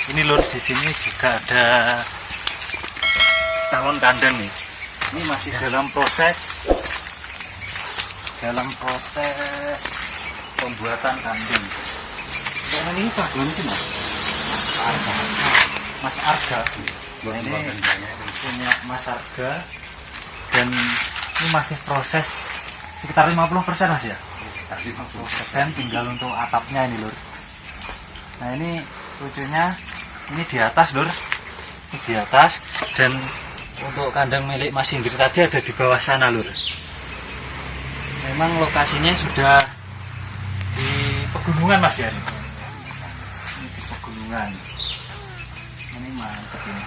Ini lur, di sini juga ada calon kandang nih. Ini masih dalam proses pembuatan kandang. Yang ini Pak belum sih Mas? Mas Arga. Nah, ini punya Mas Arga dan ini masih proses sekitar 50% Mas ya? Sekitar 50%, tinggal untuk atapnya ini lur. Nah ini lucunya, ini di atas lur, ini di atas, dan untuk kandang milik Mas Indri tadi ada di bawah sana lur. Memang lokasinya sudah di pegunungan Mas ya, ini di pegunungan. Ini mantap ini.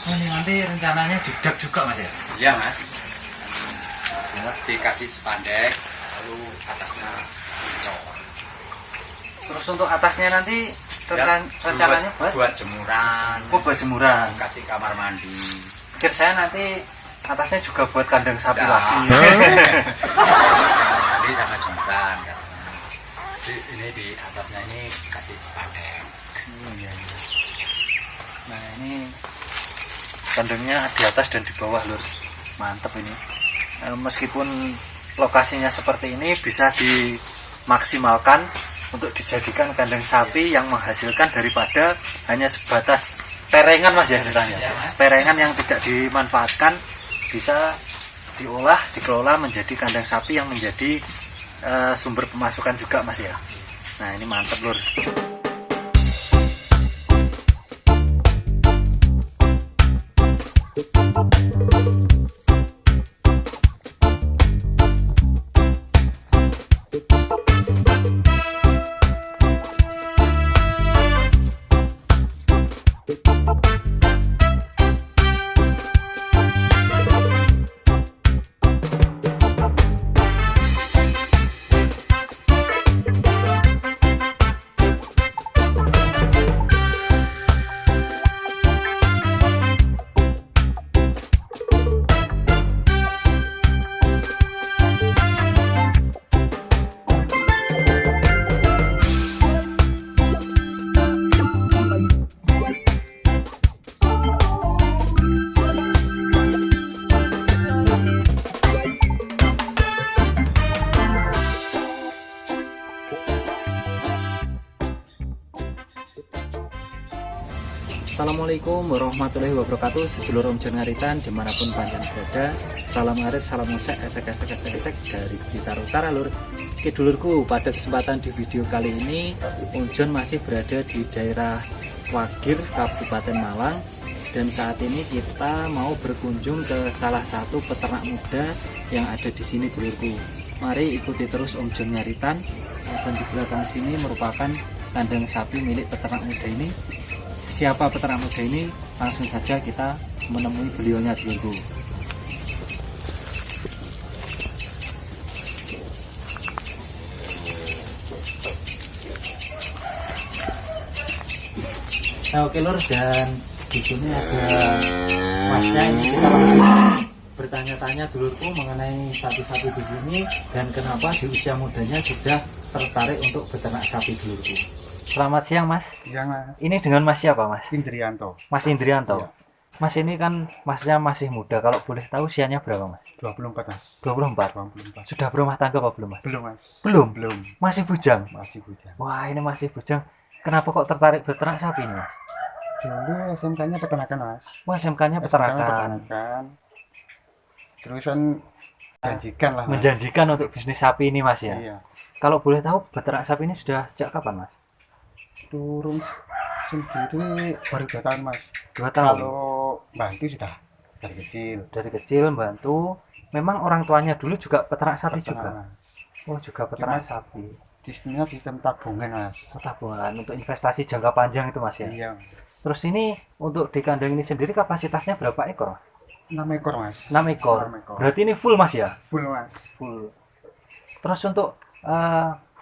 Oh, ini nanti rencananya didak juga Mas ya? Iya Mas, ya, dikasih spandek, lalu atasnya cowok. Terus untuk atasnya nanti rencananya buat jemuran. Oh, buat jemuran. Kasih kamar mandi. Pikir saya nanti atasnya juga buat kandang sapi lagi. Mandi sama jemuran. Ini di atapnya ini kasih spandek. Iya. Nah ini kandangnya di atas dan di bawah lur. Mantap ini. Meskipun lokasinya seperti ini bisa dimaksimalkan untuk dijadikan kandang sapi yang menghasilkan daripada hanya sebatas perengan Mas ya ceritanya. Ya, Mas. Perengan yang tidak dimanfaatkan bisa diolah, dikelola menjadi kandang sapi yang menjadi sumber pemasukan juga Mas ya. Nah ini mantap lur. Assalamualaikum warahmatullahi wabarakatuh. Sedulur Om Jon Ngaritan dimanapun panjenengan berada, salam ngarit, salam musik, esek dari Blitar Utara lur. Oke dulurku, pada kesempatan di video kali ini Om Jon masih berada di daerah Wagir, Kabupaten Malang, dan saat ini kita mau berkunjung ke salah satu peternak muda yang ada di sini dulurku. Mari ikuti terus Om Jon Ngaritan, dan di belakang sini merupakan kandang sapi milik peternak muda ini. Siapa peternak muda ini? Langsung saja kita menemui beliaunya dulu. Nah, oke lur, dan di sini ada masnya. Ini kita langsung bertanya-tanya dulurku mengenai sapi-sapi di sini dan kenapa di usia mudanya sudah tertarik untuk beternak sapi dulurku. Selamat siang Mas. Siang Mas. Ini dengan Mas siapa Mas? Indrianto. Mas Indrianto. Iya. Mas ini kan Masnya masih muda. Kalau boleh tahu usianya berapa Mas? 24 Mas. 24. 24. Sudah berumah tangga apa belum Mas? Belum Mas. Belum? Belum. Masih bujang? Masih bujang. Wah ini masih bujang. Kenapa kok tertarik beternak sapi ini Mas? Dulu SMK-nya peternakan Mas. Wah SMK-nya peternakan. Peternakan. Terus kan menjanjikan lah Mas. Menjanjikan untuk bisnis sapi ini Mas ya? Iya. Kalau boleh tahu beternak sapi ini sudah sejak kapan Mas? Turun sendiri baru 2 tahun Mas. 2 tahun? Kalau bantu sudah dari kecil. Dari kecil membantu. Memang orang tuanya dulu juga peternak sapi juga? Mas. Oh juga peternak Cuma sapi. Sistemnya sistem tabungan Mas. Tabungan untuk investasi jangka panjang itu Mas ya? Iya. Terus ini untuk di kandang ini sendiri kapasitasnya berapa ekor? 6 ekor Mas. 6 ekor. 6 ekor. Berarti ini full Mas ya? Full Mas. Full. Terus untuk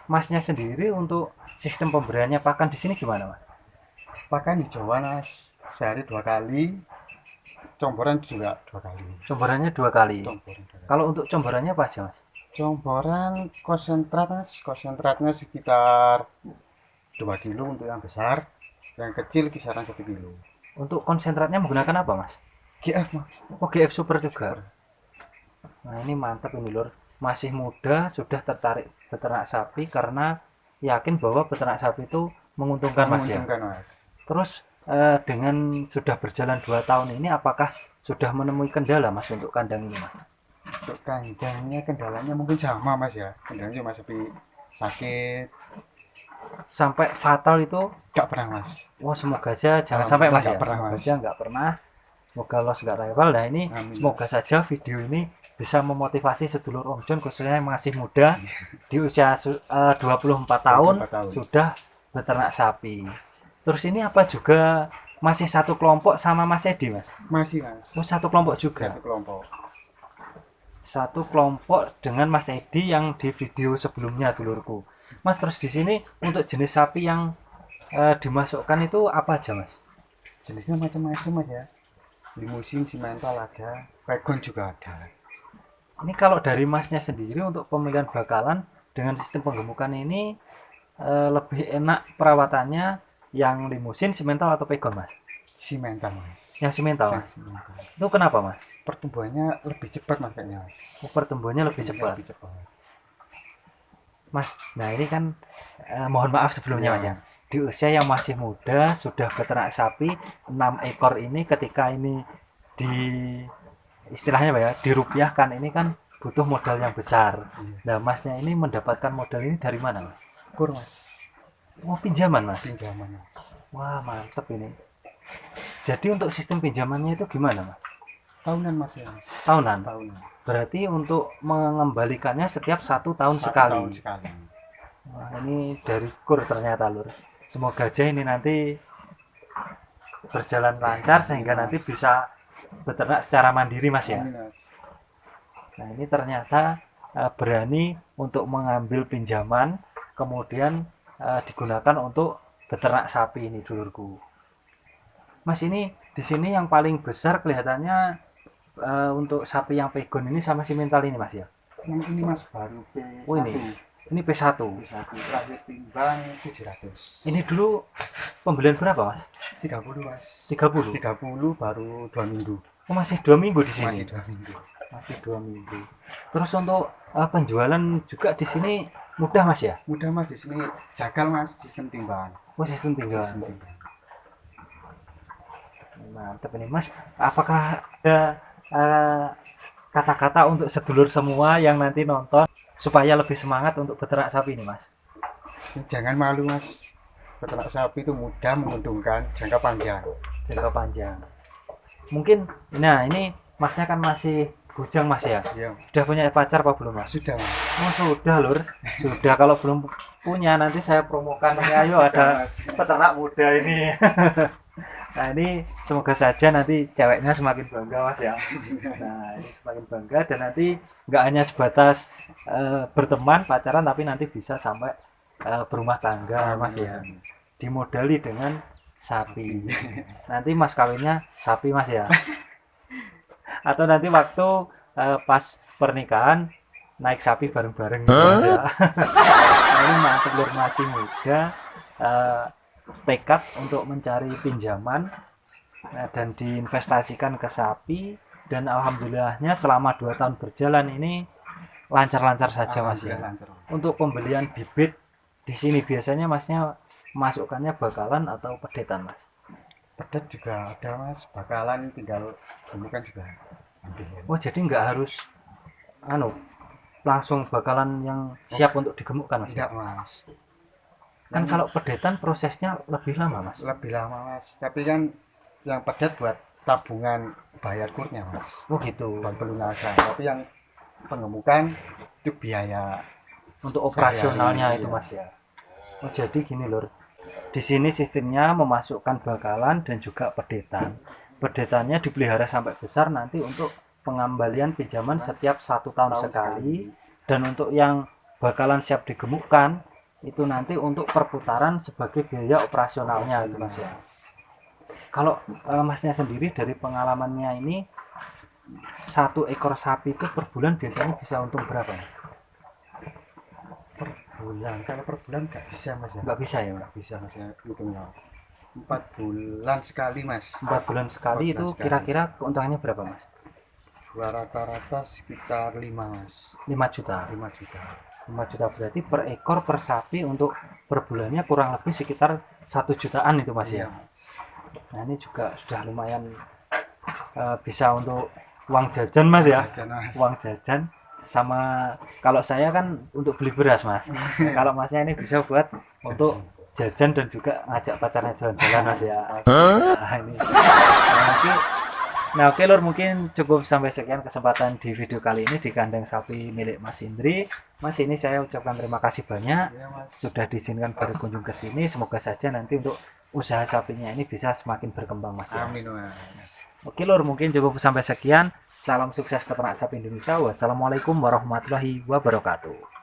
Masnya sendiri untuk sistem pemberiannya pakan di sini gimana Mas? Pakan hijauan Mas. Sehari 2 kali. Comboran juga 2 kali. Comborannya 2 kali. Comboran 2 kali. Kalau untuk comborannya apa aja Mas? Comboran konsentrat Mas. Konsentratnya sekitar 2 kilo untuk yang besar, yang kecil kisaran 1 kilo. Untuk konsentratnya menggunakan apa Mas? GF Mas. Oh GF Super juga. Nah ini mantap ini lur, masih muda sudah tertarik beternak sapi karena yakin bahwa beternak sapi itu menguntungkan Mas ya. Menguntungkan Mas. Terus dengan sudah berjalan 2 tahun ini apakah sudah menemui kendala Mas untuk kandang ini Mas? Untuk kandangnya kendalanya mungkin sama Mas ya. Kendalanya cuma sapi sakit. Sampai fatal itu? Gak pernah Mas. Wah semoga aja jangan sampai Mas ya. Pernah, semoga Mas. aja nggak pernah. Semoga loss nggak rival. Nah ini Amin, semoga Mas. saja video ini bisa memotivasi sedulur Om John khususnya yang masih muda di usia 24 tahun 24 tahun. sudah beternak sapi. Terus ini apa juga masih satu kelompok sama Mas Edi Mas? Masih Mas. Oh satu kelompok juga. Satu kelompok. Satu kelompok dengan Mas Edi yang di video sebelumnya dulurku. Mas terus di sini untuk jenis sapi yang dimasukkan itu apa aja Mas? Jenisnya macam-macam Mas ya. Limusin, simental ada, wagon juga ada. Ini kalau dari Masnya sendiri untuk pemilihan bakalan dengan sistem penggemukan ini lebih enak perawatannya yang limusin, simental atau pegon Mas? Simental Mas. Yang simental Mas? Simental. Itu kenapa Mas? Pertumbuhannya lebih cepat Mas kayaknya Mas. Oh, pertumbuhannya lebih cepat. Lebih cepat. Mas, nah ini kan mohon maaf sebelumnya Mas ya. Ya. Di usia yang masih muda sudah beternak sapi 6 ekor ini ketika ini di istilahnya apa ya, dirupiahkan ini kan butuh modal yang besar. Nah, Masnya ini mendapatkan modal ini dari mana Mas? Kur Mas. Oh, pinjaman Mas. Pinjaman Mas. Wah, mantep ini. Jadi untuk sistem pinjamannya itu gimana Mas? Tahunan Mas ya Mas. Tahunan. Tahunan. Berarti untuk mengembalikannya setiap 1 tahun 1 sekali. tahun sekali. Wah, ini dari kur ternyata lur. Semoga aja ini nanti berjalan lancar sehingga nanti bisa beternak secara mandiri Mas ya. Amin, Mas. Nah ini ternyata berani untuk mengambil pinjaman kemudian digunakan untuk beternak sapi ini dulurku. Mas ini di sini yang paling besar kelihatannya untuk sapi yang pegon ini sama simental ini Mas ya. Yang ini Mas baru P1. Oh ini P1. P1 terakhir timbang 700. Ini dulu pembelian berapa Mas? 30 Mas. 30. 30 baru 2 minggu. Oh, masih 2 minggu di sini. Masih 2 minggu. Masih 2 minggu. Terus untuk penjualan juga di sini mudah Mas ya? Mudah Mas di sini jagal Mas sistem timbangan. Oh sistem tinggal. Sistem timbangan. Mantap ini Mas. Apakah ada kata-kata untuk sedulur semua yang nanti nonton supaya lebih semangat untuk beternak sapi ini Mas? Jangan malu Mas. Beternak sapi itu mudah, menguntungkan, jangka panjang. Jangka panjang. Mungkin, nah ini Masnya kan masih bujang Mas ya? Iya. Sudah punya pacar apa belum Mas? Sudah Mas. Oh sudah lur. Sudah, kalau belum punya nanti saya promokan ini. Ayo ada peternak muda ini. Nah ini semoga saja nanti ceweknya semakin bangga Mas ya. Nah ini semakin bangga dan nanti nggak hanya sebatas berteman pacaran tapi nanti bisa sampai berumah tangga Mas ya. Dimodali dengan sapi. Nanti Mas kawinnya sapi Mas ya. Atau nanti waktu pas pernikahan naik sapi bareng-bareng gitu Mas ya. Nah, ini mantap lur, masih muda. Tekad untuk mencari pinjaman dan diinvestasikan ke sapi, dan alhamdulillahnya selama 2 tahun berjalan ini lancar-lancar saja Mas ya. Untuk pembelian bibit di sini biasanya Masnya masukkannya bakalan atau pedetan Mas? Pedet juga ada Mas, bakalan tinggal gemukan juga ambil. Oh jadi nggak harus langsung bakalan yang siap untuk digemukkan Mas? Enggak Mas. Kan kalau pedetan prosesnya lebih lama Mas? Lebih lama Mas, tapi kan yang pedet buat tabungan bayar kurnya Mas. Oh gitu. Buat pelunasan, tapi yang pengemukan itu biaya Untuk operasionalnya sehari-hari, itu iya. Mas ya. Oh jadi gini lur, di sini sistemnya memasukkan bakalan dan juga pedetan. Pedetannya dipelihara sampai besar nanti untuk pengembalian pinjaman setiap 1 tahun sekali, dan untuk yang bakalan siap digemukkan itu nanti untuk perputaran sebagai biaya operasionalnya itu Mas ya. Kalau Masnya sendiri dari pengalamannya ini 1 ekor sapi itu per bulan biasanya bisa untung berapa? bulan, kalau per bulan nggak bisa mas ya. Nggak bisa ya, Mas? Nggak bisa mas ya, hitungnya mas. 4 bulan sekali mas. 4 bulan sekali 4 itu bulan sekali. kira-kira keuntungannya berapa, Mas? Rata-rata sekitar 5 mas. 5 juta. 5 juta. 5 juta berarti per ekor per sapi untuk per bulannya kurang lebih sekitar 1 jutaan itu Mas ya. Iya, mas. Nah ini juga sudah lumayan bisa untuk uang jajan Mas ya. Jajan, mas. Uang jajan sama kalau saya kan untuk beli beras Mas. Kalau Masnya ini bisa buat untuk jajan dan juga ngajak pacarnya jalan-jalan Mas ya. Nah ini. Nah oke Lur, mungkin cukup sampai sekian kesempatan di video kali ini di kandang sapi milik Mas Indri. Mas, ini saya ucapkan terima kasih banyak Iya, mas. sudah diizinkan berkunjung ke sini. Semoga saja nanti untuk usaha sapinya ini bisa semakin berkembang Mas ya. Amin mas. Oke Lur, mungkin cukup sampai sekian. Salam sukses peternak sapi Indonesia. Wassalamualaikum warahmatullahi wabarakatuh.